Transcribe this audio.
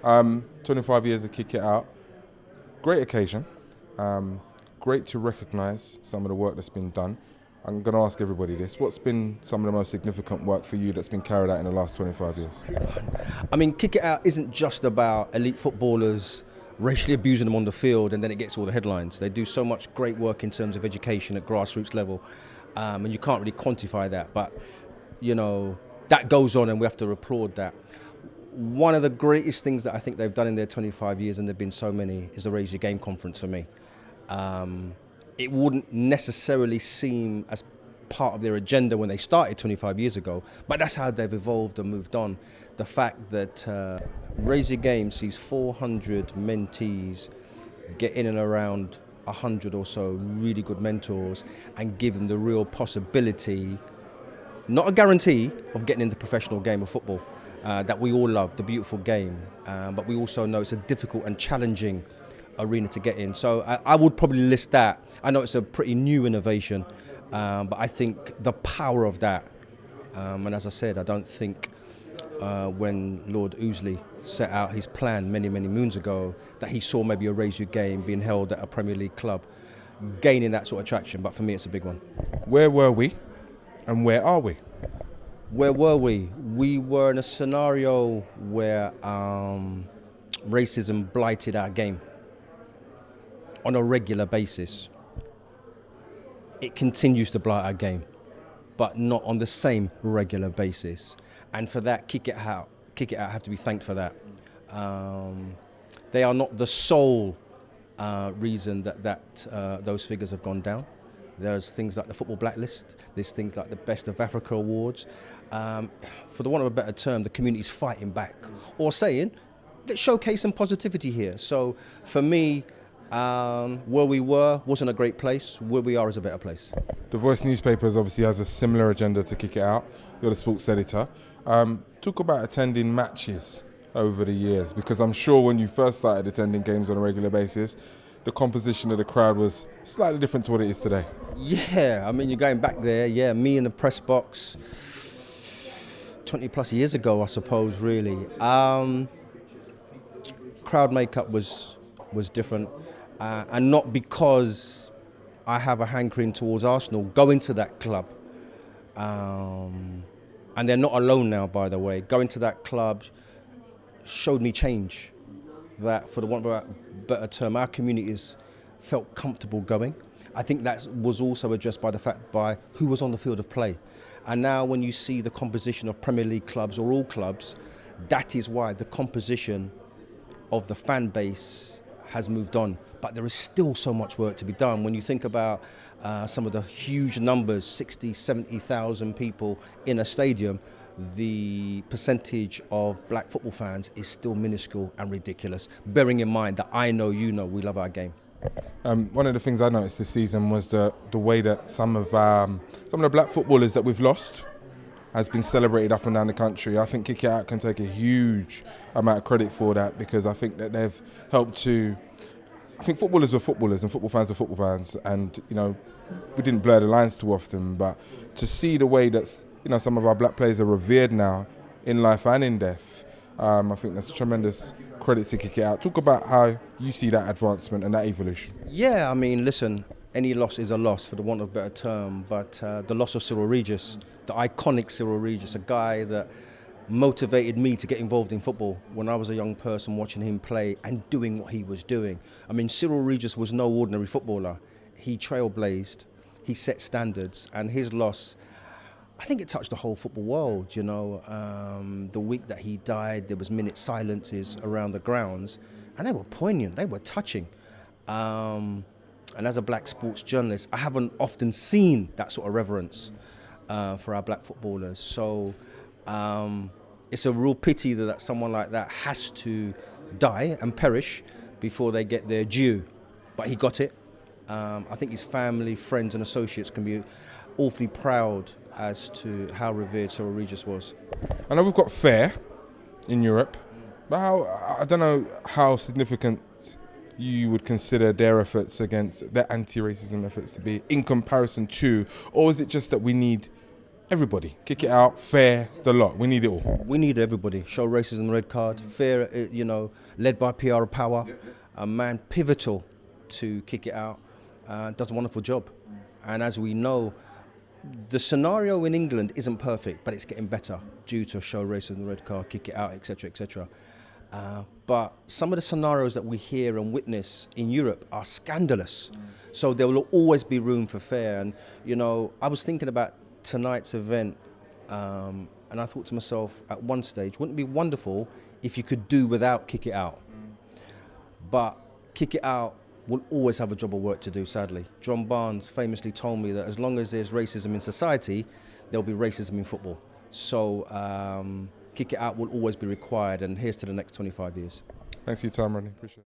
25 years of Kick It Out. Great occasion. Great to recognise some of the work that's been done. I'm going to ask everybody this. What's been some of the most significant work for you that's been carried out in the last 25 years? I mean, Kick It Out isn't just about elite footballers racially abusing them on the field and then it gets all the headlines. They do so much great work in terms of education at grassroots level, and you can't really quantify that, but you know, that goes on and we have to applaud that. One of the greatest things that I think they've done in their 25 years, and there have been so many, is the Raise Your Game conference for me. It wouldn't necessarily seem as part of their agenda when they started 25 years ago, but that's how they've evolved and moved on. The fact that Raise Your Game sees 400 mentees get in and around 100 or so really good mentors and give them the real possibility, not a guarantee, of getting into the professional game of football that we all love, the beautiful game, but we also know it's a difficult and challenging arena to get in. So I would probably list that. I know it's a pretty new innovation, but I think the power of that, and as I said, I don't think when Lord Ousley set out his plan many, many moons ago, that he saw maybe a Raise Your Game being held at a Premier League club, gaining that sort of traction. But for me, it's a big one. Where were we and where are we? Where were we? We were in a scenario where racism blighted our game on a regular basis. It continues to blight our game, but not on the same regular basis. And for that, Kick It Out have to be thanked for that. They are not the sole reason that those figures have gone down. There's things like the Football Blacklist, there's things like the Best of Africa Awards. For the want of a better term, the community's fighting back, or saying, let's showcase some positivity here. So for me, where we were wasn't a great place, where we are is a better place. The Voice newspaper obviously has a similar agenda to Kick It Out. You're the sports editor. Talk about attending matches over the years, because I'm sure when you first started attending games on a regular basis, the composition of the crowd was slightly different to what it is today. Yeah, I mean, you're going back there, yeah, me in the press box 20 plus years ago, I suppose, really. Crowd makeup was different, and not because I have a hankering towards Arsenal going to that club. And they're not alone now, by the way. Going to that club showed me change. That, for the want of a better term, our communities felt comfortable going. I think that was also addressed by the fact by who was on the field of play. And now when you see the composition of Premier League clubs or all clubs, that is why the composition of the fan base has moved on. But there is still so much work to be done. When you think about some of the huge numbers, 60, 70,000 people in a stadium, the percentage of black football fans is still minuscule and ridiculous, bearing in mind that I know, you know, we love our game. One of the things I noticed this season was the way that some of the black footballers that we've lost has been celebrated up and down the country. I think Kick It Out can take a huge amount of credit for that, because I think that they've helped to. I think footballers are footballers and football fans are football fans, and you know, we didn't blur the lines too often, but to see the way that, you know, some of our black players are revered now in life and in death, I think that's a tremendous credit to Kick It Out. Talk about how you see that advancement and that evolution. Yeah, I mean, listen, any loss is a loss, for the want of a better term, but the loss of Cyril Regis, the iconic Cyril Regis, a guy that motivated me to get involved in football when I was a young person, watching him play and doing what he was doing. I mean, Cyril Regis was no ordinary footballer. He trailblazed, he set standards, and his loss, I think it touched the whole football world, you know. The week that he died, there was minute silences around the grounds, and they were poignant, they were touching. And as a black sports journalist, I haven't often seen that sort of reverence for our black footballers. So it's a real pity that someone like that has to die and perish before they get their due. But he got it. I think his family, friends and associates can be awfully proud as to how revered Cyril Regis was. I know we've got fair in Europe, but I don't know how significant you would consider their efforts against their anti-racism efforts to be in comparison to, or is it just that we need everybody. Kick it out, fair, the lot. We need it all. We need everybody. Show racism the red card. Fair, led by PR Power. A man pivotal to Kick It Out. Does a wonderful job. And as we know, the scenario in England isn't perfect, but it's getting better due to Show Racism the Red Card, Kick It Out, etc., etc. But some of the scenarios that we hear and witness in Europe are scandalous. So there will always be room for fair. And, I was thinking about tonight's event, and I thought to myself at one stage, wouldn't it be wonderful if you could do without Kick It Out? But Kick It Out will always have a job of work to do, sadly. John Barnes famously told me that as long as there's racism in society, there'll be racism in football. So Kick It Out will always be required, and here's to the next 25 years. Thanks for your time, Rodney. Appreciate it.